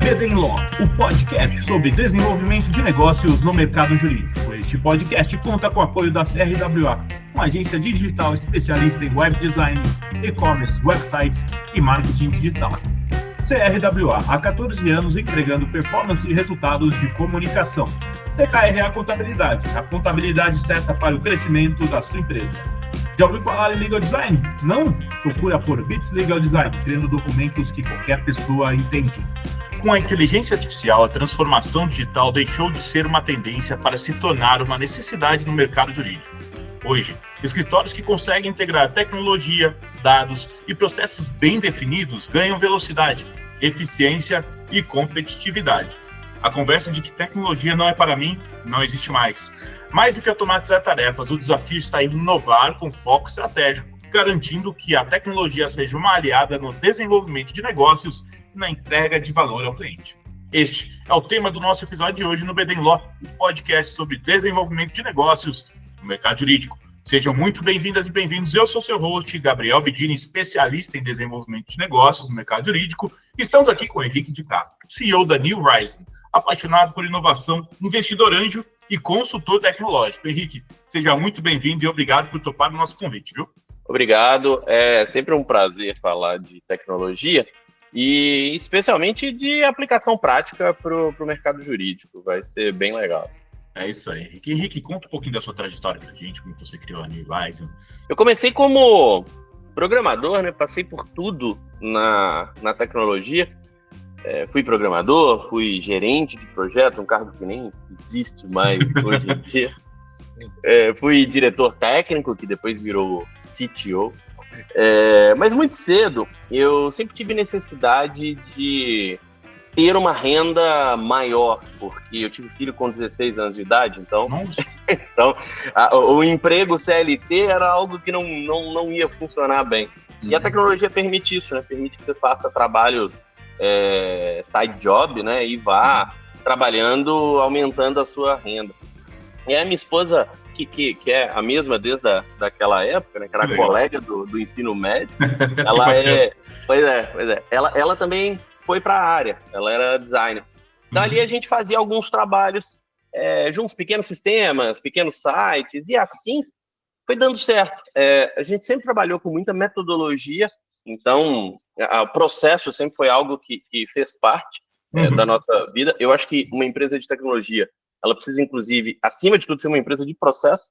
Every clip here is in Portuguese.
BD Law, o podcast sobre desenvolvimento de negócios no mercado jurídico. Este podcast conta com o apoio da CRWA, uma agência digital especialista em web design, e-commerce, websites e marketing digital. CRWA, há 14 anos entregando performance e resultados de comunicação. TKRA Contabilidade, a contabilidade certa para o crescimento da sua empresa. Já ouviu falar em Legal Design? Não? Procura por Bits Legal Design, criando documentos que qualquer pessoa entende. Com a inteligência artificial, a transformação digital deixou de ser uma tendência para se tornar uma necessidade no mercado jurídico. Hoje, escritórios que conseguem integrar tecnologia, dados e processos bem definidos ganham velocidade, eficiência e competitividade. A conversa de que tecnologia não é para mim não existe mais. Mais do que automatizar tarefas, o desafio está em inovar com foco estratégico, garantindo que a tecnologia seja uma aliada no desenvolvimento de negócios e na entrega de valor ao cliente. Este é o tema do nosso episódio de hoje no BD Law, um podcast sobre desenvolvimento de negócios no mercado jurídico. Sejam muito bem-vindas e bem-vindos. Eu sou seu host, Gabriel Bedini, especialista em desenvolvimento de negócios no mercado jurídico. Estamos aqui com o Henrique de Castro, CEO da New Rising, apaixonado por inovação, investidor anjo e consultor tecnológico. Henrique, seja muito bem-vindo e obrigado por topar o nosso convite, viu? Obrigado, é sempre um prazer falar de tecnologia e especialmente de aplicação prática para o mercado jurídico, vai ser bem legal. É isso aí, Henrique. Henrique, conta um pouquinho da sua trajetória para a gente, como você criou a New Rising. Eu comecei como programador, né? Passei por tudo na tecnologia. Fui programador, fui gerente de projeto, um cargo que nem existe mais hoje em dia. Fui diretor técnico, que depois virou CTO. Mas muito cedo, eu sempre tive necessidade de ter uma renda maior, porque eu tive filho com 16 anos de idade, então o emprego CLT era algo que não ia funcionar bem. E a tecnologia permite isso, né? Permite que você faça trabalhos side job, né? E vá trabalhando, aumentando a sua renda. E a minha esposa, que é a mesma desde daquela época, né? Que era colega do ensino médio, ela ela também foi para a área, ela era designer. Então ali a gente fazia alguns trabalhos juntos, pequenos sistemas, pequenos sites, e assim foi dando certo. A gente sempre trabalhou com muita metodologia, então o processo sempre foi algo que fez parte da nossa vida. Eu acho que uma empresa de tecnologia, ela precisa, inclusive, acima de tudo, ser uma empresa de processo.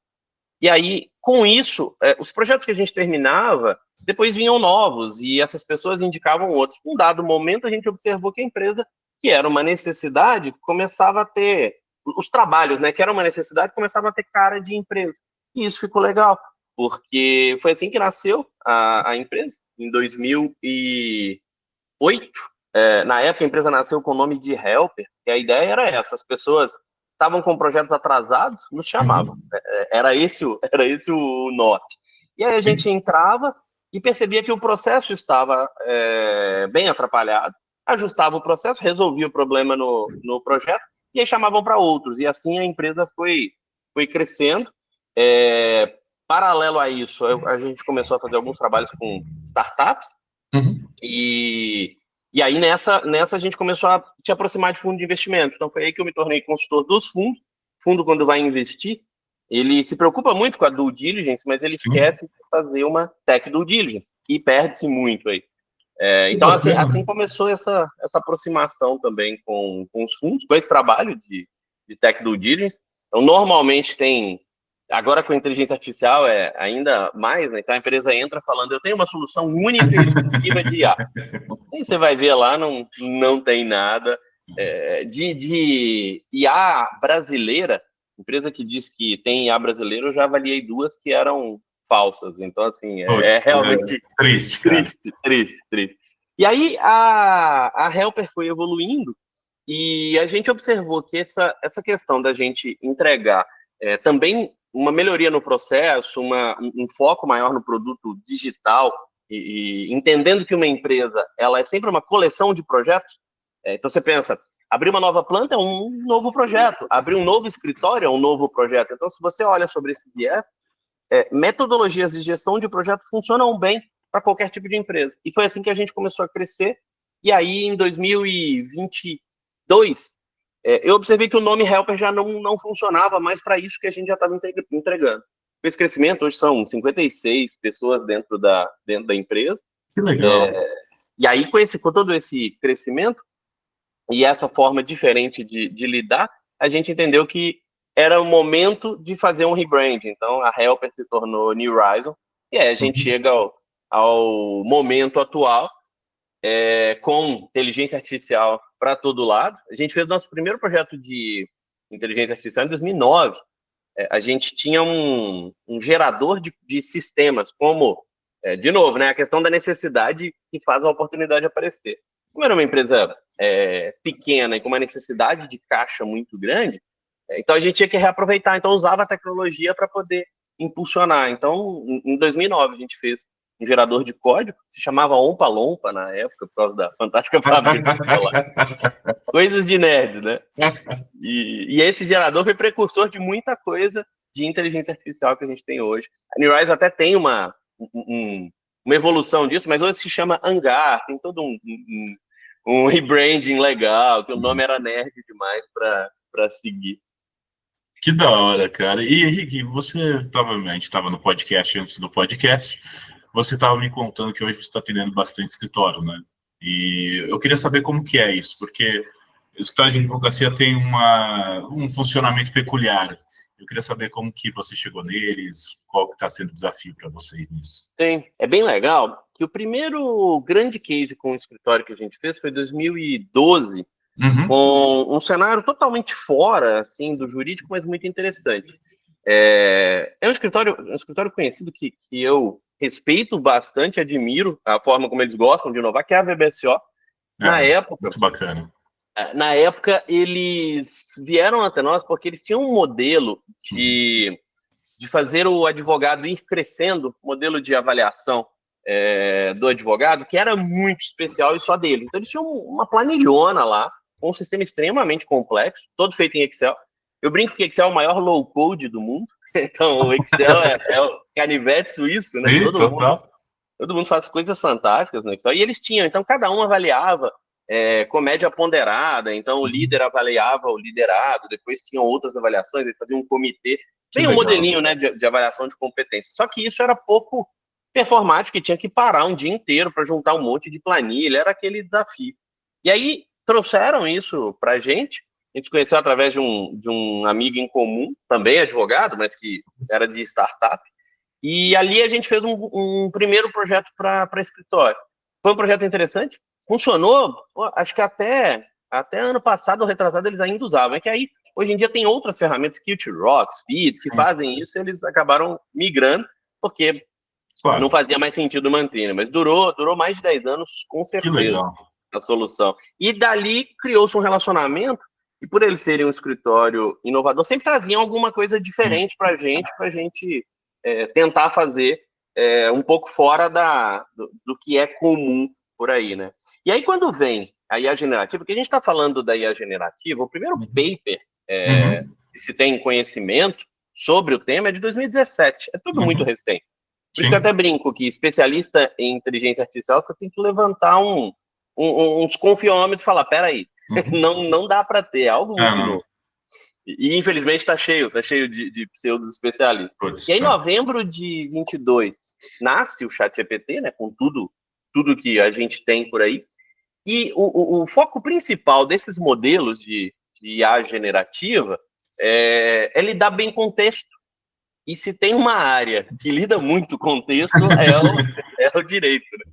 E aí, com isso, os projetos que a gente terminava, depois vinham novos, e essas pessoas indicavam outros. Num dado momento, a gente observou que a empresa, que era uma necessidade, começava a ter... Os trabalhos, né, que era uma necessidade, começavam a ter cara de empresa. E isso ficou legal, porque foi assim que nasceu a empresa, em 2008. Na época, a empresa nasceu com o nome de Helper, e a ideia era essa: as pessoas estavam com projetos atrasados, nos chamavam. Era esse o norte. E aí a gente entrava e percebia que o processo estava bem atrapalhado, ajustava o processo, resolvia o problema no projeto, e aí chamavam para outros. E assim a empresa foi crescendo. Paralelo a isso, a gente começou a fazer alguns trabalhos com startups, e aí, nessa a gente começou a se aproximar de fundo de investimento. Então, foi aí que eu me tornei consultor dos fundos. O fundo, quando vai investir, ele se preocupa muito com a due diligence, mas ele esquece de fazer uma tech due diligence. E perde-se muito aí. Então, assim começou essa aproximação também com os fundos, com esse trabalho de tech due diligence. Então, normalmente tem... Agora, com a inteligência artificial, ainda mais, né? Então, a empresa entra falando: eu tenho uma solução única e exclusiva de IA. E você vai ver lá, não tem nada. De IA brasileira, empresa que diz que tem IA brasileira, eu já avaliei 2 que eram falsas. Então, assim, realmente triste. E aí, a Helper foi evoluindo, e a gente observou que essa questão da gente entregar também uma melhoria no processo, um foco maior no produto digital, e entendendo que uma empresa, ela é sempre uma coleção de projetos. Então você pensa, abrir uma nova planta é um novo projeto, abrir um novo escritório é um novo projeto. Então, se você olha sobre esse viés, metodologias de gestão de projetos funcionam bem para qualquer tipo de empresa. E foi assim que a gente começou a crescer, E aí, em 2022, eu observei que o nome Helper já não funcionava mais para isso que a gente já estava entregando. Com esse crescimento, hoje são 56 pessoas dentro da empresa. Que legal. E aí, com todo esse crescimento e essa forma diferente de lidar, a gente entendeu que era o momento de fazer um rebrand. Então, a Helper se tornou New Horizon. E aí a gente chega ao momento atual, com inteligência artificial para todo lado. A gente fez nosso primeiro projeto de inteligência artificial em 2009. A gente tinha um gerador de sistemas, como, de novo, né, a questão da necessidade que faz a oportunidade aparecer. Como era uma empresa pequena e com uma necessidade de caixa muito grande, então a gente tinha que reaproveitar. Então usava a tecnologia para poder impulsionar. Então, em 2009, a gente fez um gerador de código, se chamava Ompa Lompa na época, por causa da fantástica fábrica de chocolate. Coisas de nerd, né? E esse gerador foi precursor de muita coisa de inteligência artificial que a gente tem hoje. A New Horizon até tem uma evolução disso, mas hoje se chama Hangar, tem todo um rebranding legal, que o nome era nerd demais para seguir. Que da hora, cara. E, Henrique, a gente estava no podcast antes do podcast, você estava me contando que hoje você está atendendo bastante escritório, né? E eu queria saber como que é isso, porque o escritório de advocacia tem um funcionamento peculiar. Eu queria saber como que você chegou neles, qual que está sendo o desafio para vocês nisso. Sim, é bem legal que o primeiro grande case com o escritório que a gente fez foi em 2012, com um cenário totalmente fora, assim, do jurídico, mas muito interessante. É um escritório conhecido que eu respeito bastante, admiro a forma como eles gostam de inovar, que é a VBSO. Na época, muito bacana. Na época, eles vieram até nós porque eles tinham um modelo de fazer o advogado ir crescendo, modelo de avaliação do advogado, que era muito especial e só dele. Então, eles tinham uma planilhona lá, com um sistema extremamente complexo, todo feito em Excel. Eu brinco que Excel é o maior low-code do mundo. Então, o Excel é o canivete suíço, né? Todo mundo faz coisas fantásticas no Excel. E eles tinham, então, cada um avaliava com média ponderada, então o líder avaliava o liderado, depois tinham outras avaliações, eles faziam um comitê. Tem um modelinho, né, de avaliação de competência. Só que isso era pouco performático, e tinha que parar um dia inteiro para juntar um monte de planilha, era aquele desafio. E aí, trouxeram isso para a gente se conheceu através de um amigo em comum, também advogado, mas que era de startup, e ali a gente fez um primeiro projeto para escritório. Foi um projeto interessante, funcionou, acho que até ano passado, ou retrasado, eles ainda usavam, é que aí, hoje em dia, tem outras ferramentas, Qt Rocks, Speeds, que fazem isso, eles acabaram migrando, porque não fazia mais sentido manter, né? Mas durou mais de 10 anos, com certeza, a solução. E dali criou-se um relacionamento, e por eles serem um escritório inovador, sempre traziam alguma coisa diferente para a gente tentar fazer um pouco fora do que é comum por aí, né? E aí, quando vem a IA generativa, porque a gente está falando da IA generativa, o primeiro paper que se tem conhecimento sobre o tema é de 2017, é tudo muito recente. Por isso que eu até brinco que especialista em inteligência artificial, você tem que levantar um desconfiômetro e falar, peraí, não dá para ter algo muito novo. E infelizmente está cheio de pseudos especialistas. E aí, em novembro de 22, nasce o ChatGPT, né, com tudo que a gente tem por aí. E o foco principal desses modelos de IA generativa é lidar bem com texto. E se tem uma área que lida muito com texto, é o direito, né?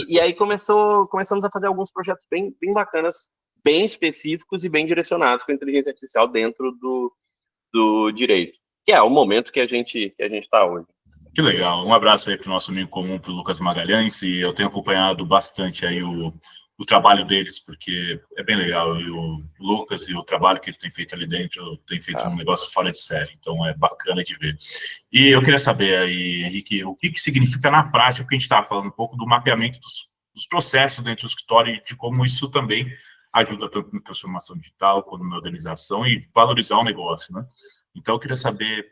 E aí começamos a fazer alguns projetos bem bacanas, bem específicos e bem direcionados com a inteligência artificial dentro do direito, que é o momento que a gente está hoje. Que legal. Um abraço aí para o nosso amigo comum, para o Lucas Magalhães, e eu tenho acompanhado bastante aí o trabalho deles, porque é bem legal, e o Lucas e o trabalho que eles têm feito ali dentro, tem feito um negócio fora de série, então é bacana de ver. E eu queria saber aí, Henrique, o que significa na prática, porque a gente estava falando um pouco do mapeamento dos processos dentro do escritório e de como isso também ajuda tanto na transformação digital, quanto na organização e valorizar o negócio, né? Então eu queria saber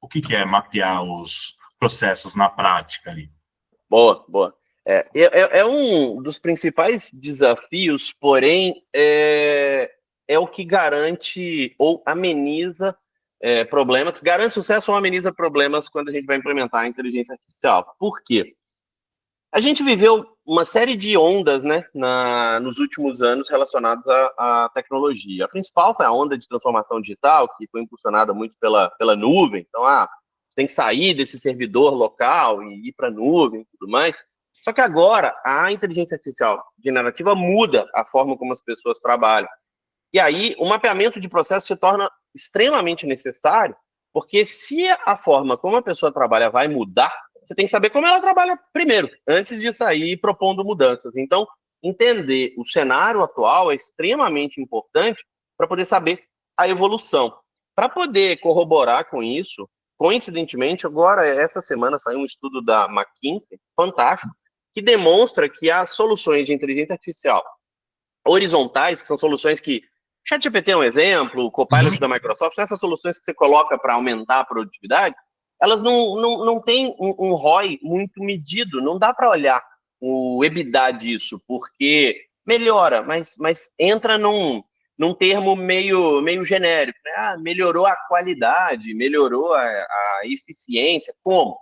o que é mapear os processos na prática ali. Boa. É um dos principais desafios, porém, é o que garante ou ameniza problemas, garante sucesso ou ameniza problemas quando a gente vai implementar a inteligência artificial. Por quê? A gente viveu uma série de ondas, né, nos últimos anos relacionadas à tecnologia. A principal foi a onda de transformação digital, que foi impulsionada muito pela nuvem. Então, tem que sair desse servidor local e ir para a nuvem e tudo mais. Só que agora, a inteligência artificial generativa muda a forma como as pessoas trabalham. E aí, o mapeamento de processo se torna extremamente necessário, porque se a forma como a pessoa trabalha vai mudar, você tem que saber como ela trabalha primeiro, antes de sair propondo mudanças. Então, entender o cenário atual é extremamente importante para poder saber a evolução. Para poder corroborar com isso, coincidentemente, agora, essa semana, saiu um estudo da McKinsey, fantástico, que demonstra que as soluções de inteligência artificial horizontais, que são soluções que ChatGPT é um exemplo, o Copilot da Microsoft, essas soluções que você coloca para aumentar a produtividade, elas não têm um ROI muito medido, não dá para olhar o EBITDA disso, porque melhora, mas entra num termo meio genérico, né? Melhorou a qualidade, melhorou a eficiência, como?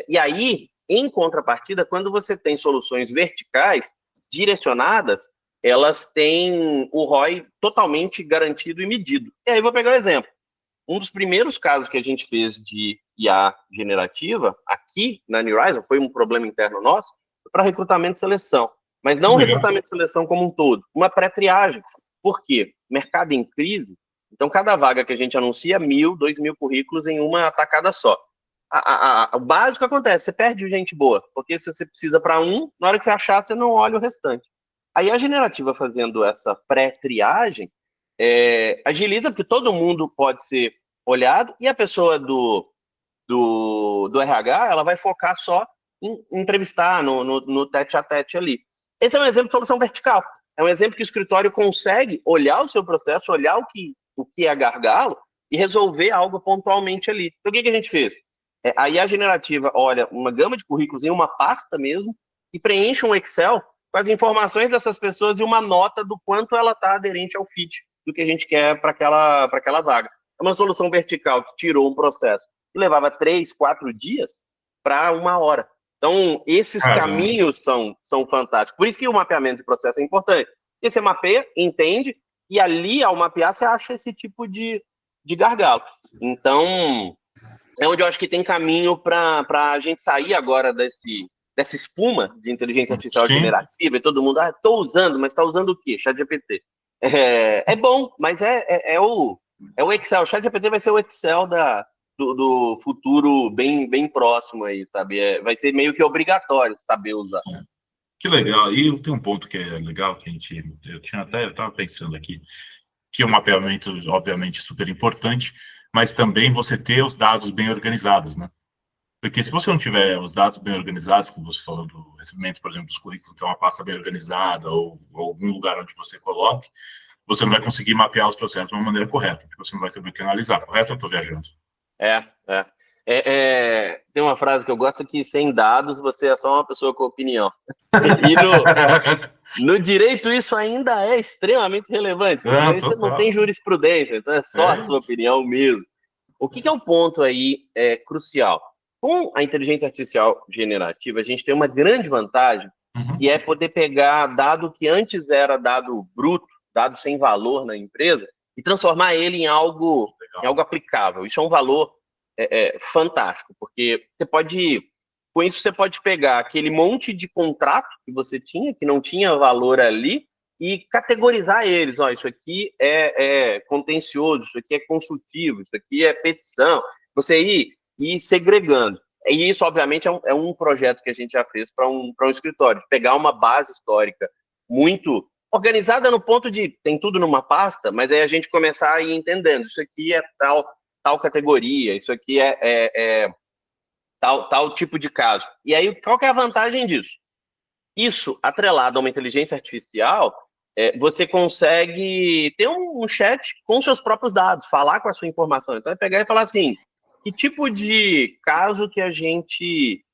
E aí, em contrapartida, quando você tem soluções verticais, direcionadas, elas têm o ROI totalmente garantido e medido. E aí, vou pegar um exemplo. Um dos primeiros casos que a gente fez de IA generativa, aqui na New Horizon, foi um problema interno nosso, para recrutamento e seleção. Mas não recrutamento e seleção como um todo, uma pré-triagem. Por quê? Mercado em crise, então cada vaga que a gente anuncia, 1.000, 2.000 currículos em uma tacada só. O básico acontece, você perde gente boa, porque se você precisa para um, na hora que você achar, você não olha o restante. Aí a generativa fazendo essa pré-triagem, agiliza, porque todo mundo pode ser olhado, e a pessoa do RH, ela vai focar só em entrevistar no tete-a-tete ali. Esse é um exemplo de solução vertical. É um exemplo que o escritório consegue olhar o seu processo, olhar o que é gargalo e resolver algo pontualmente ali. Então, o que a gente fez? Aí a generativa olha uma gama de currículos em uma pasta mesmo e preenche um Excel com as informações dessas pessoas e uma nota do quanto ela está aderente ao fit do que a gente quer para aquela vaga. É uma solução vertical que tirou um processo que levava 3, 4 dias para 1 hora. Então, esses caminhos são fantásticos. Por isso que o mapeamento de processo é importante. Porque você mapeia, entende, e ali, ao mapear, você acha esse tipo de gargalo. Então, é onde eu acho que tem caminho para a gente sair agora dessa espuma de inteligência artificial generativa, e todo mundo, estou usando, mas está usando o quê? ChatGPT. É bom, mas é o Excel. O ChatGPT vai ser o Excel do futuro bem próximo aí, sabe? Vai ser meio que obrigatório saber usar. Que legal. E tem um ponto que é legal, que eu estava pensando aqui, que o mapeamento, obviamente, é super importante, mas também você ter os dados bem organizados, né? Porque se você não tiver os dados bem organizados, como você falou do recebimento, por exemplo, dos currículos, que é uma pasta bem organizada, ou algum lugar onde você coloque, você não vai conseguir mapear os processos de uma maneira correta, porque você não vai saber o que analisar, correto? Eu estou viajando. Tem uma frase que eu gosto que sem dados você é só uma pessoa com opinião. E no direito isso ainda é extremamente relevante, porque você não tem jurisprudência, então é só a sua opinião mesmo. O que é um ponto aí crucial? Com a inteligência artificial generativa, a gente tem uma grande vantagem, que é poder pegar dado que antes era dado bruto, dado sem valor na empresa, e transformar ele em algo aplicável. Isso é um valor fantástico, porque com isso você pode pegar aquele monte de contrato que você tinha, que não tinha valor ali, e categorizar eles. Isso aqui é contencioso, isso aqui é consultivo, isso aqui é petição. Você ir segregando. E isso, obviamente, é um projeto que a gente já fez para um escritório, pegar uma base histórica muito organizada no ponto de tem tudo numa pasta, mas aí a gente começar a ir entendendo, isso aqui é tal categoria, isso aqui é tal tipo de caso. E aí, qual que é a vantagem disso? Isso, atrelado a uma inteligência artificial, você consegue ter um chat com seus próprios dados, falar com a sua informação. Então, é pegar e falar assim, que tipo de caso que a gente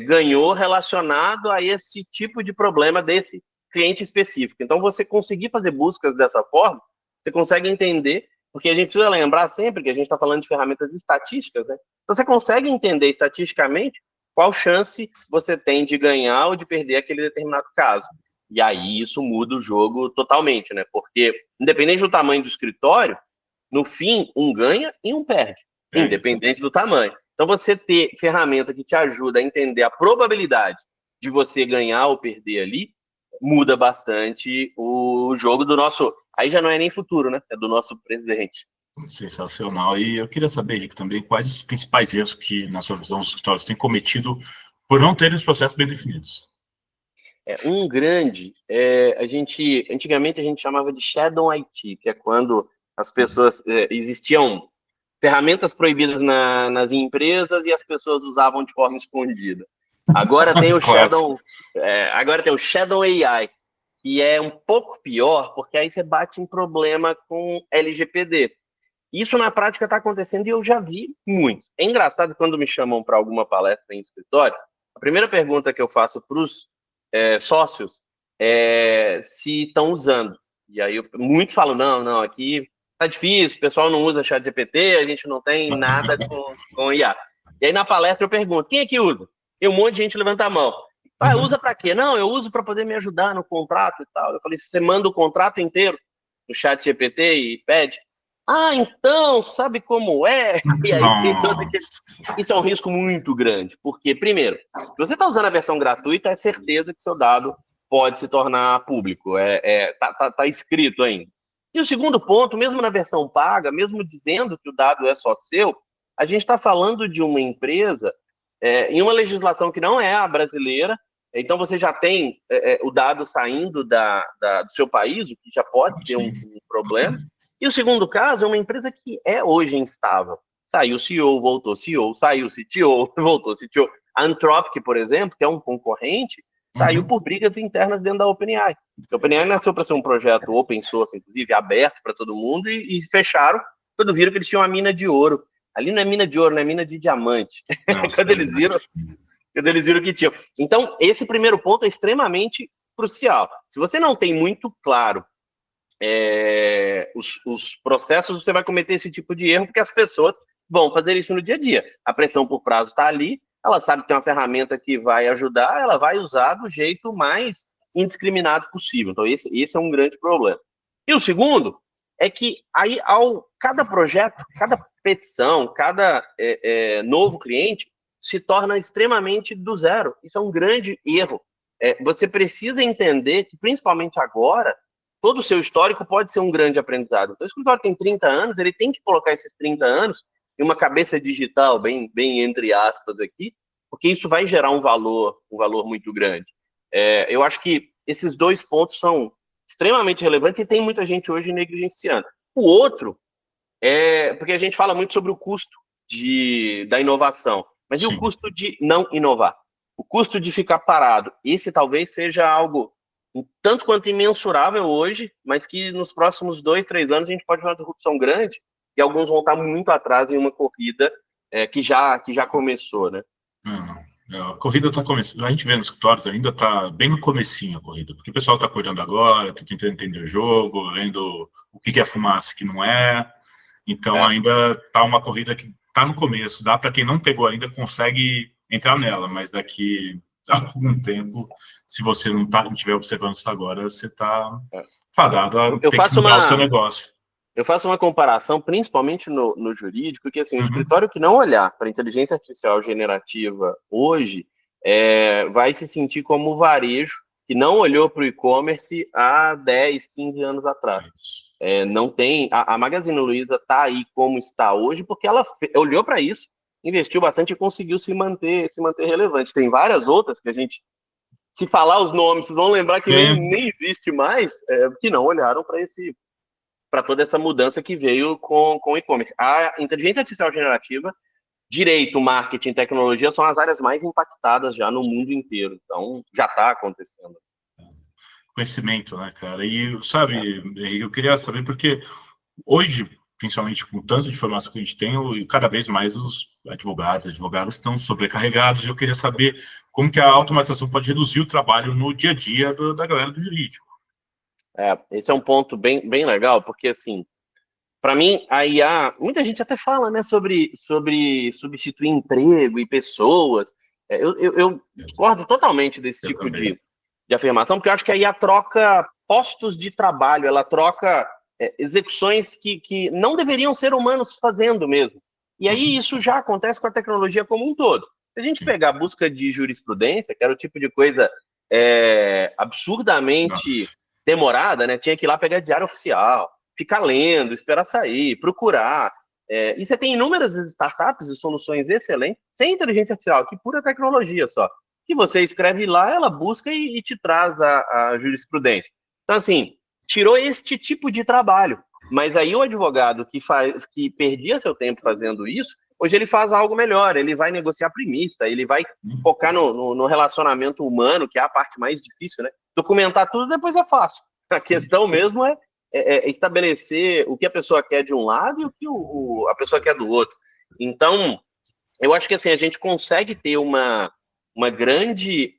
ganhou relacionado a esse tipo de problema desse cliente específico. Então, você conseguir fazer buscas dessa forma, você consegue entender, porque a gente precisa lembrar sempre que a gente está falando de ferramentas estatísticas, né? Então, você consegue entender estatisticamente qual chance você tem de ganhar ou de perder aquele determinado caso. E aí isso muda o jogo totalmente, né? Porque, independente do tamanho do escritório, no fim, um ganha e um perde, independente do tamanho. Então, você ter ferramenta que te ajuda a entender a probabilidade de você ganhar ou perder ali, muda bastante o jogo do nosso... Aí já não é nem futuro, né? É do nosso presente. Sensacional. E eu queria saber, Henrique, também quais os principais erros que, na sua visão, os escritórios têm cometido por não terem os processos bem definidos. Um grande, antigamente a gente chamava de Shadow IT, que é quando as pessoas, existiam ferramentas proibidas nas empresas e as pessoas usavam de forma escondida. Agora tem o Shadow AI, que é um pouco pior, porque aí você bate em problema com LGPD. Isso na prática está acontecendo e eu já vi muito. É engraçado quando me chamam para alguma palestra em escritório, a primeira pergunta que eu faço para os sócios é se estão usando. E aí muitos falam, não, aqui tá difícil, o pessoal não usa ChatGPT, a gente não tem nada com IA. E aí na palestra eu pergunto, quem é que usa? E um monte de gente levanta a mão. Usa para quê? Não, eu uso para poder me ajudar no contrato e tal. Eu falei, se você manda o contrato inteiro no ChatGPT e pede, então, sabe como é? E aí tem todo aquele... Isso é um risco muito grande, porque, primeiro, se você está usando a versão gratuita, é certeza que seu dado pode se tornar público, tá escrito ainda. E o segundo ponto, mesmo na versão paga, mesmo dizendo que o dado é só seu, a gente está falando de uma empresa em uma legislação que não é a brasileira, então você já tem o dado saindo do seu país, o que já pode ser um problema. E o segundo caso é uma empresa que é hoje instável. Saiu CEO, voltou CEO, saiu CTO, voltou CTO. A Anthropic, por exemplo, que é um concorrente, saiu por brigas internas dentro da OpenAI. A OpenAI nasceu para ser um projeto open source, inclusive, aberto para todo mundo, e fecharam quando viram que eles tinham uma mina de ouro. Ali não é mina de ouro, não é mina de diamante. Quando eles viram que tinham. Então, esse primeiro ponto é extremamente crucial. Se você não tem muito claro os processos, você vai cometer esse tipo de erro, porque as pessoas vão fazer isso no dia a dia. A pressão por prazo está ali, ela sabe que tem uma ferramenta que vai ajudar, ela vai usar do jeito mais indiscriminado possível. Então, esse é um grande problema. E o segundo é que aí, cada projeto, cada petição, cada novo cliente se torna extremamente do zero. Isso é um grande erro. Você precisa entender que, principalmente agora, todo o seu histórico pode ser um grande aprendizado. Então, o escritório tem 30 anos, ele tem que colocar esses 30 anos em uma cabeça digital, bem entre aspas aqui, porque isso vai gerar um valor muito grande. Eu acho que esses dois pontos são extremamente relevantes e tem muita gente hoje negligenciando. O outro porque a gente fala muito sobre o custo da inovação, mas e o custo de não inovar? O custo de ficar parado? Esse talvez seja algo um tanto quanto imensurável hoje, mas que nos próximos 2, 3 anos a gente pode ver uma disrupção grande e alguns vão estar muito atrás em uma corrida que já começou, né? A corrida está começando, a gente vê nos escritórios ainda está bem no comecinho a corrida, porque o pessoal está acordando agora, está tentando entender o jogo, vendo o que é fumaça e o que não é, então ainda está uma corrida que está no começo, dá para quem não pegou ainda, consegue entrar nela, mas daqui a algum tempo, se você não estiver observando isso agora, você está fadado a ter que mudar o seu negócio. Eu faço uma comparação, principalmente no jurídico, que assim, o escritório que não olhar para a inteligência artificial generativa hoje vai se sentir como o varejo que não olhou para o e-commerce há 10, 15 anos atrás. Não tem... A Magazine Luiza está aí como está hoje porque ela olhou para isso, investiu bastante e conseguiu se manter relevante. Tem várias outras que a gente, se falar os nomes, vocês vão lembrar que nem existe mais, que não olharam para toda essa mudança que veio com o e-commerce. A inteligência artificial generativa, direito, marketing, tecnologia são as áreas mais impactadas já no mundo inteiro. Então, já está acontecendo. Conhecimento, né, cara? E, sabe, eu queria saber, porque hoje principalmente com tanto de informação que a gente tem, e cada vez mais os advogados estão sobrecarregados, e eu queria saber como que a automatização pode reduzir o trabalho no dia a dia da galera do jurídico. Esse é um ponto bem legal, porque, assim, para mim, a IA, muita gente até fala, né, sobre substituir emprego e pessoas. Eu discordo totalmente desse tipo de afirmação, porque eu acho que a IA troca postos de trabalho, ela troca execuções que não deveriam ser humanos fazendo mesmo. E aí isso já acontece com a tecnologia como um todo. Se a gente pegar a busca de jurisprudência, que era o tipo de coisa absurdamente demorada, né? Tinha que ir lá pegar diário oficial, ficar lendo, esperar sair, procurar. E você tem inúmeras startups e soluções excelentes, sem inteligência artificial, que pura tecnologia só. Que você escreve lá, ela busca e te traz a jurisprudência. Então, assim, tirou este tipo de trabalho. Mas aí o advogado que perdia seu tempo fazendo isso, hoje ele faz algo melhor, ele vai negociar premissa, ele vai focar no relacionamento humano, que é a parte mais difícil, né? Documentar tudo depois é fácil. A questão mesmo é estabelecer o que a pessoa quer de um lado e o que a pessoa quer do outro. Então, eu acho que assim, a gente consegue ter uma grande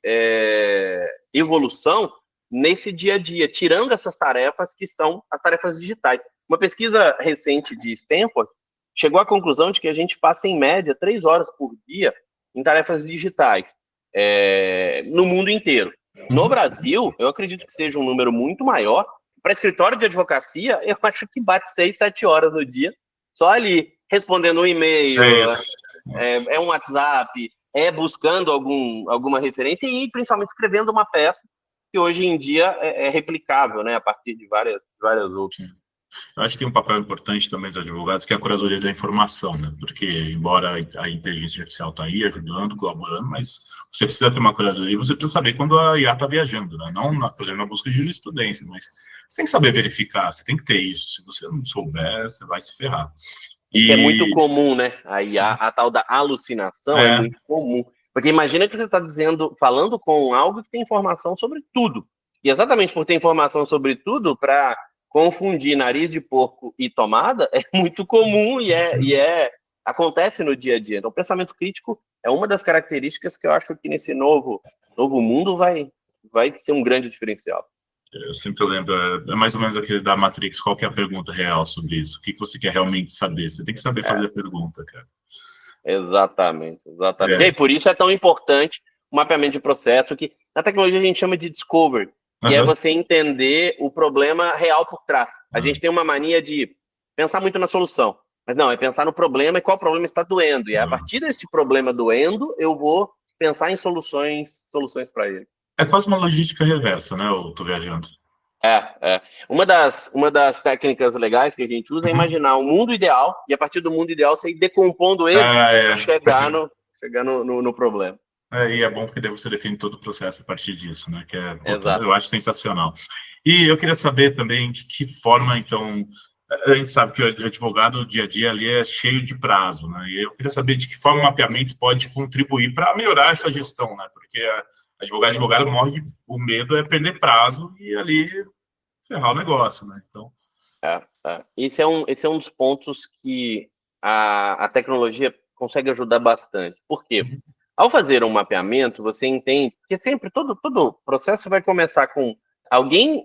evolução nesse dia a dia, tirando essas tarefas que são as tarefas digitais. Uma pesquisa recente de Stanford chegou à conclusão de que a gente passa, em média, 3 horas por dia em tarefas digitais no mundo inteiro. No Brasil, eu acredito que seja um número muito maior. Para escritório de advocacia, eu acho que bate 6, 7 horas no dia, só ali, respondendo um e-mail, um WhatsApp, buscando alguma referência e, principalmente, escrevendo uma peça que hoje em dia é replicável, né, a partir de várias outras. Eu acho que tem um papel importante também dos advogados, que é a curadoria da informação, né? Porque, embora a inteligência artificial está aí ajudando, colaborando, mas você precisa ter uma curadoria, você precisa saber quando a IA está viajando, né? Não, por exemplo, na busca de jurisprudência, mas você tem que saber verificar, você tem que ter isso. Se você não souber, você vai se ferrar. Que é muito comum, né? A IA, a tal da alucinação é muito comum. Porque imagina que você está falando com algo que tem informação sobre tudo. E exatamente por ter informação sobre tudo, para confundir nariz de porco e tomada, é muito comum e acontece no dia a dia. Então, o pensamento crítico é uma das características que eu acho que nesse novo mundo vai ser um grande diferencial. Eu sempre lembro, é mais ou menos aquele da Matrix, qual que é a pergunta real sobre isso? O que você quer realmente saber? Você tem que saber fazer a pergunta, cara. Exatamente. E aí, por isso é tão importante o mapeamento de processo, que na tecnologia a gente chama de discovery, que é você entender o problema real por trás. A gente tem uma mania de pensar muito na solução, mas não, é pensar no problema e qual problema está doendo. E a partir desse problema doendo, eu vou pensar em soluções para ele. É quase uma logística reversa, né? Eu tô viajando. Uma das técnicas legais que a gente usa é imaginar um mundo ideal e a partir do mundo ideal você ir decompondo ele para chegar no problema. E é bom porque daí você define todo o processo a partir disso, né? Que eu acho sensacional. E eu queria saber também de que forma, então, a gente sabe que o advogado, o dia a dia ali é cheio de prazo, né? E eu queria saber de que forma o mapeamento pode contribuir para melhorar essa gestão, né? Porque advogado morre, o medo é perder prazo e ali ferrar o negócio, né? Então... Esse é um dos pontos que a tecnologia consegue ajudar bastante. Por quê? Ao fazer um mapeamento, você entende que sempre todo processo vai começar com alguém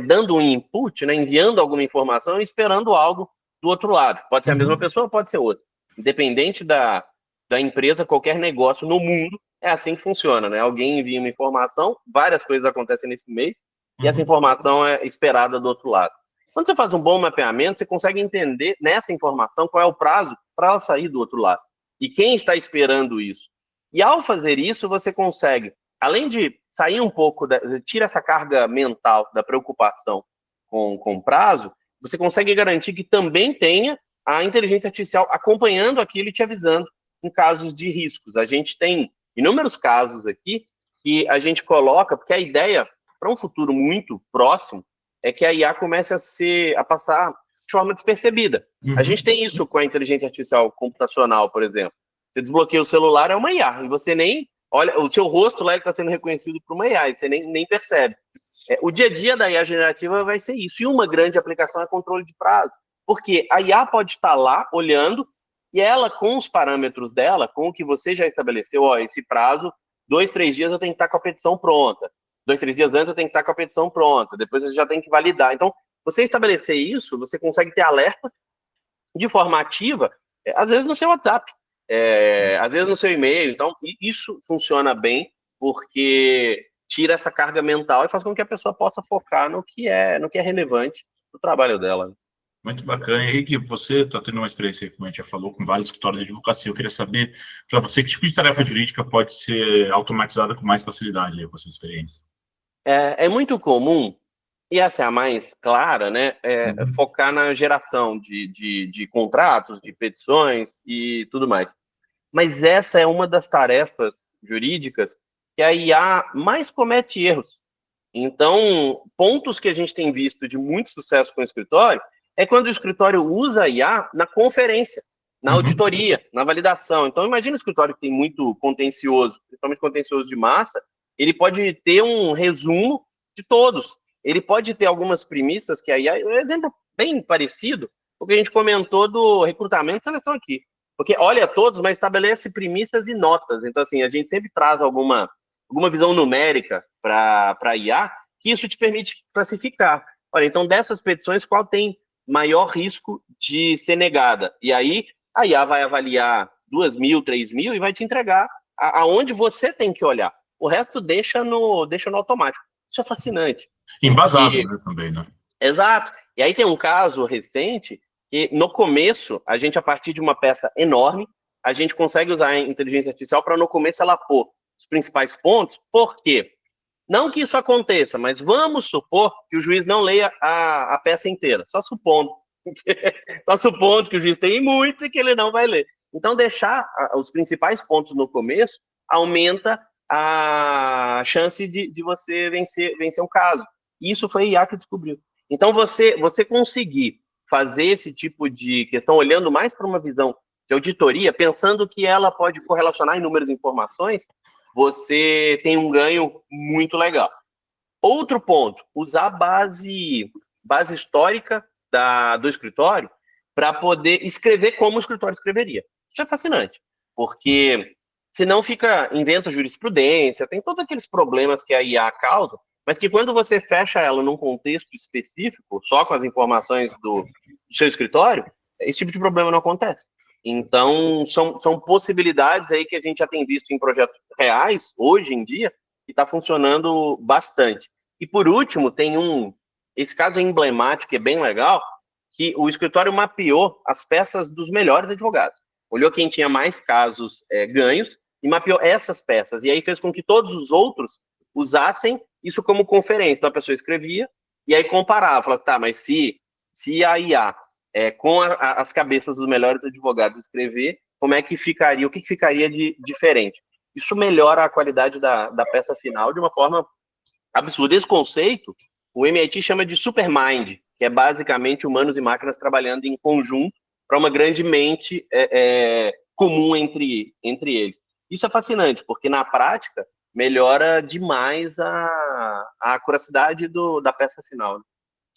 dando um input, né, enviando alguma informação e esperando algo do outro lado. Pode ser a mesma pessoa, pode ser outra. Independente da empresa, qualquer negócio no mundo, é assim que funciona, né? Alguém envia uma informação, várias coisas acontecem nesse meio, e essa informação é esperada do outro lado. Quando você faz um bom mapeamento, você consegue entender nessa informação qual é o prazo para ela sair do outro lado. E quem está esperando isso. E ao fazer isso, você consegue, além de sair um pouco, tira essa carga mental da preocupação com prazo, você consegue garantir que também tenha a inteligência artificial acompanhando aquilo e te avisando em casos de riscos. A gente tem inúmeros casos aqui que a gente coloca, porque a ideia, para um futuro muito próximo, é que a IA comece a passar de forma despercebida. A gente tem isso com a inteligência artificial computacional, por exemplo. Você desbloqueia o celular, é uma IA, e você nem olha, o seu rosto lá está sendo reconhecido por uma IA, e você nem percebe. O dia a dia da IA generativa vai ser isso, e uma grande aplicação é controle de prazo. Porque a IA pode estar lá olhando e ela, com os parâmetros dela, com o que você já estabeleceu, ó, esse prazo, 2, 3 dias eu tenho que estar com a petição pronta. 2, 3 dias antes eu tenho que estar com a petição pronta. Depois você já tem que validar. Então, você estabelecer isso, você consegue ter alertas de forma ativa, às vezes no seu WhatsApp, às vezes no seu e-mail. Então, isso funciona bem, porque tira essa carga mental e faz com que a pessoa possa focar no que é relevante no trabalho dela. Muito bacana. Henrique, você está tendo uma experiência, como a gente já falou, com vários escritórios de advocacia. Eu queria saber, para você, que tipo de tarefa jurídica pode ser automatizada com mais facilidade aí, com a sua experiência? É muito comum, e essa é a mais clara, né, focar na geração de contratos, de petições e tudo mais. Mas essa é uma das tarefas jurídicas que a IA mais comete erros. Então, pontos que a gente tem visto de muito sucesso com o escritório é quando o escritório usa a IA na conferência, na auditoria, na validação. Então, imagina um escritório que tem muito contencioso, principalmente contencioso de massa, ele pode ter um resumo de todos. Ele pode ter algumas premissas que a IA... Um exemplo bem parecido, o que a gente comentou do recrutamento e seleção aqui. Porque olha todos, mas estabelece premissas e notas. Então, assim, a gente sempre traz alguma visão numérica para a IA, que isso te permite classificar. Olha, então, dessas petições, qual tem maior risco de ser negada? E aí, a IA vai avaliar 2.000, 3.000 e vai te entregar aonde você tem que olhar. O resto deixa no automático. Isso é fascinante. Embasado, né, também, né? Exato. E aí tem um caso recente que, no começo, a gente, a partir de uma peça enorme, a gente consegue usar a inteligência artificial para, no começo, ela pôr os principais pontos. Por quê? Não que isso aconteça, mas vamos supor que o juiz não leia a peça inteira. Só supondo. Só supondo que o juiz tem muito e que ele não vai ler. Então, deixar os principais pontos no começo aumenta a chance de você vencer um caso. Isso foi a IA que descobriu. Então, você conseguir fazer esse tipo de questão, olhando mais para uma visão de auditoria, pensando que ela pode correlacionar inúmeras informações, você tem um ganho muito legal. Outro ponto, usar a base histórica do escritório para poder escrever como o escritório escreveria. Isso é fascinante, porque senão inventa jurisprudência, tem todos aqueles problemas que a IA causa, mas que quando você fecha ela num contexto específico, só com as informações do seu escritório, esse tipo de problema não acontece. Então, são possibilidades aí que a gente já tem visto em projetos reais, hoje em dia, que está funcionando bastante. E, por último, tem esse caso é emblemático, que é bem legal, que o escritório mapeou as peças dos melhores advogados. Olhou quem tinha mais casos ganhos e mapeou essas peças. E aí fez com que todos os outros usassem isso como conferência. Então, a pessoa escrevia e aí comparava. Falava, tá, mas se a IA, com as cabeças dos melhores advogados escrever, como é que ficaria, o que ficaria de diferente? Isso melhora a qualidade da peça final de uma forma absurda. Esse conceito, o MIT chama de supermind, que é basicamente humanos e máquinas trabalhando em conjunto para uma grande mente comum entre eles. Isso é fascinante, porque na prática melhora demais a acuracidade da peça final.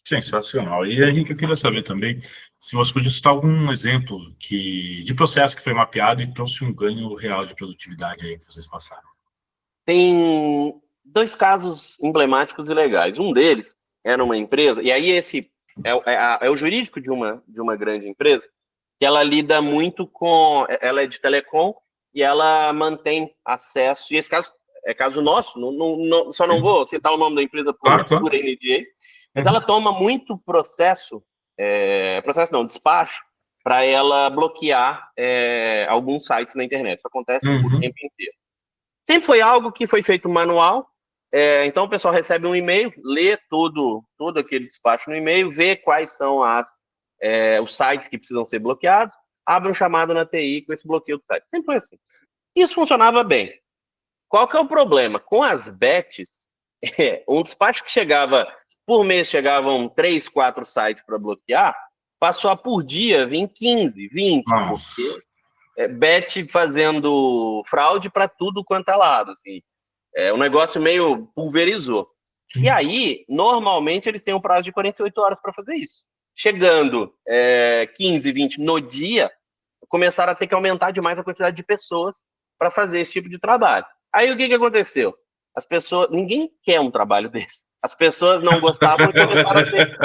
Sensacional. E, Henrique, eu queria saber também se você podia citar algum exemplo de processo que foi mapeado e trouxe um ganho real de produtividade aí que vocês passaram. Tem 2 casos emblemáticos e legais. Um deles era uma empresa, e aí esse é o jurídico de uma grande empresa, que ela lida muito ela é de telecom e ela mantém acesso, e esse caso é caso nosso, só não vou citar o nome da empresa por NDA, mas ela toma muito despacho, para ela bloquear alguns sites na internet. Isso acontece o tempo inteiro. Sempre foi algo que foi feito manual, então o pessoal recebe um e-mail, lê todo aquele despacho no e-mail, vê quais são os sites que precisam ser bloqueados, abre um chamado na TI com esse bloqueio do site. Sempre foi assim. Isso funcionava bem. Qual que é o problema? Com as bets, um despacho que por mês chegavam 3, 4 sites para bloquear, passou a por dia vir 15, 20, porque bet fazendo fraude para tudo quanto é lado, assim. O negócio meio pulverizou. E aí, normalmente, eles têm um prazo de 48 horas para fazer isso. Chegando 15, 20 no dia, começaram a ter que aumentar demais a quantidade de pessoas para fazer esse tipo de trabalho. Aí o que aconteceu? As pessoas, ninguém quer um trabalho desse. As pessoas não gostavam e começaram a ter...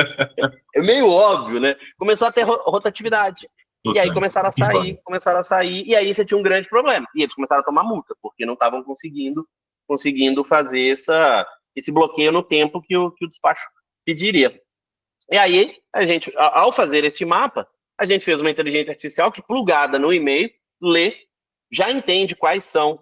É meio óbvio, né? Começou a ter rotatividade. E aí começaram a sair, e aí você tinha um grande problema. E eles começaram a tomar multa, porque não estavam conseguindo fazer esse bloqueio no tempo que o despacho pediria. E aí, a gente, ao fazer este mapa, a gente fez uma inteligência artificial que, plugada no e-mail, lê, já entende quais são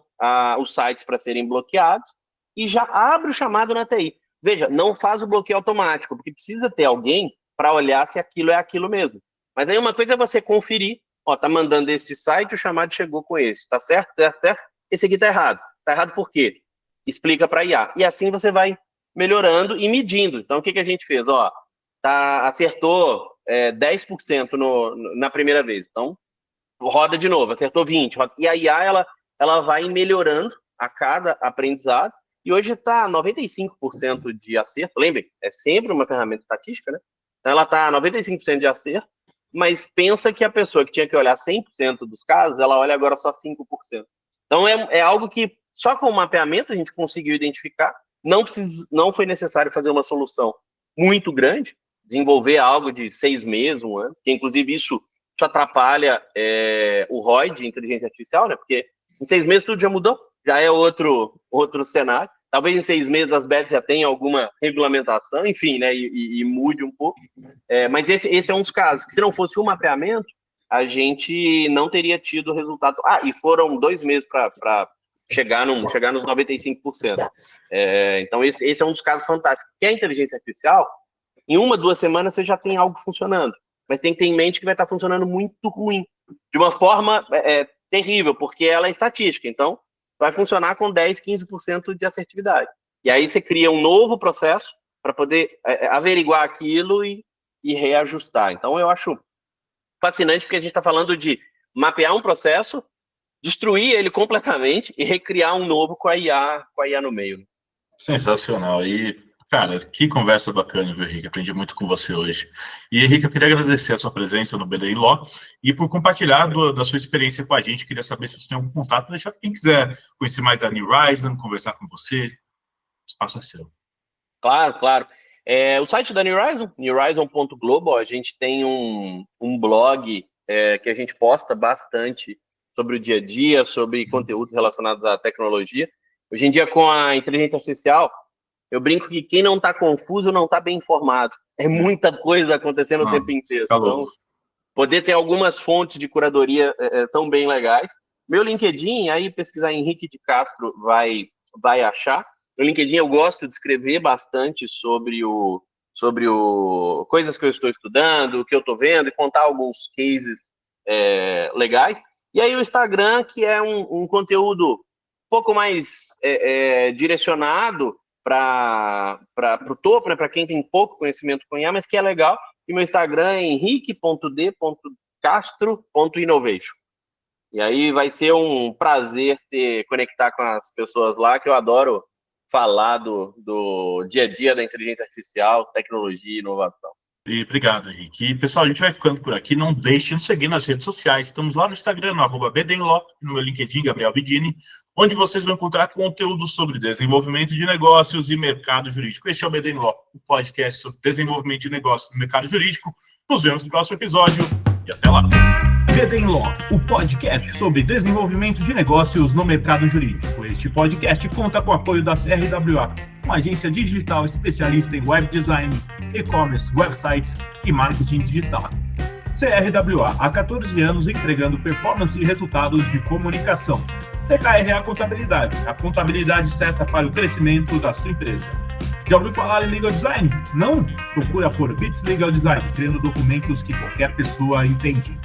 os sites para serem bloqueados e já abre o chamado na TI. Veja, não faz o bloqueio automático, porque precisa ter alguém para olhar se aquilo é aquilo mesmo. Mas aí uma coisa é você conferir, tá mandando este site, o chamado chegou com esse, tá certo? Esse aqui tá errado. Tá errado por quê? Explica para IA. E assim você vai melhorando e medindo. Então, o que a gente fez? Acertou 10% na primeira vez. Então, roda de novo, acertou 20%. E a IA, ela vai melhorando a cada aprendizado. E hoje está 95% de acerto. Lembrem, é sempre uma ferramenta estatística, né? Então, ela está 95% de acerto, mas pensa que a pessoa que tinha que olhar 100% dos casos, ela olha agora só 5%. Então, é algo que só com o mapeamento a gente conseguiu identificar. Não foi necessário fazer uma solução muito grande, desenvolver algo de 6 meses, 1 ano, que inclusive isso atrapalha o ROI de inteligência artificial, né? Porque em 6 meses tudo já mudou, já é outro cenário. Talvez em 6 meses as bets já tenham alguma regulamentação, enfim, né? E mude um pouco. Mas esse é um dos casos, que se não fosse o mapeamento, a gente não teria tido resultado. E foram 2 meses para chegar nos 95%. Então, esse é um dos casos fantásticos. Que a inteligência artificial, em 1, 2 semanas, você já tem algo funcionando. Mas tem que ter em mente que vai estar funcionando muito ruim. De uma forma terrível, porque ela é estatística. Então, vai funcionar com 10, 15% de assertividade. E aí você cria um novo processo para poder averiguar aquilo e reajustar. Então, eu acho fascinante, porque a gente está falando de mapear um processo, destruir ele completamente e recriar um novo com a IA no meio. Sensacional. E, cara, que conversa bacana, viu, Henrique? Aprendi muito com você hoje. E, Henrique, eu queria agradecer a sua presença no BD Law e por compartilhar da sua experiência com a gente. Queria saber se você tem algum contato, deixar quem quiser conhecer mais da New Horizon, conversar com você. O espaço é seu. Claro. O site da New Horizon, newhorizon.global, a gente tem um blog que a gente posta bastante sobre o dia a dia, sobre conteúdos relacionados à tecnologia. Hoje em dia, com a inteligência artificial, eu brinco que quem não está confuso não está bem informado. É muita coisa acontecendo o tempo inteiro. Então, poder ter algumas fontes de curadoria são bem legais. Meu LinkedIn, aí pesquisar Henrique de Castro vai achar. No LinkedIn eu gosto de escrever bastante sobre coisas que eu estou estudando, o que eu estou vendo, e contar alguns cases legais. E aí o Instagram, que é um conteúdo um pouco mais direcionado para o topo, né, para quem tem pouco conhecimento com IA, mas que é legal. E meu Instagram é henrique.d.castro.innovation. E aí vai ser um prazer conectar com as pessoas lá, que eu adoro falar do dia a dia da inteligência artificial, tecnologia e inovação. E obrigado, Henrique. E, pessoal, a gente vai ficando por aqui. Não deixem de nos seguir nas redes sociais. Estamos lá no Instagram, no @BDenlaw, no meu LinkedIn, Gabriel Bidini, onde vocês vão encontrar conteúdo sobre desenvolvimento de negócios e mercado jurídico. Este é o BDenlaw, o podcast sobre desenvolvimento de negócios no mercado jurídico. Nos vemos no próximo episódio e até lá. BDenlaw, o podcast sobre desenvolvimento de negócios no mercado jurídico. Este podcast conta com o apoio da CRWA, uma agência digital especialista em web design, e-commerce, websites e marketing digital. CRWA, há 14 anos entregando performance e resultados de comunicação. TKRA Contabilidade, a contabilidade certa para o crescimento da sua empresa. Já ouviu falar em Legal Design? Não? Procura por Bits Legal Design, criando documentos que qualquer pessoa entende.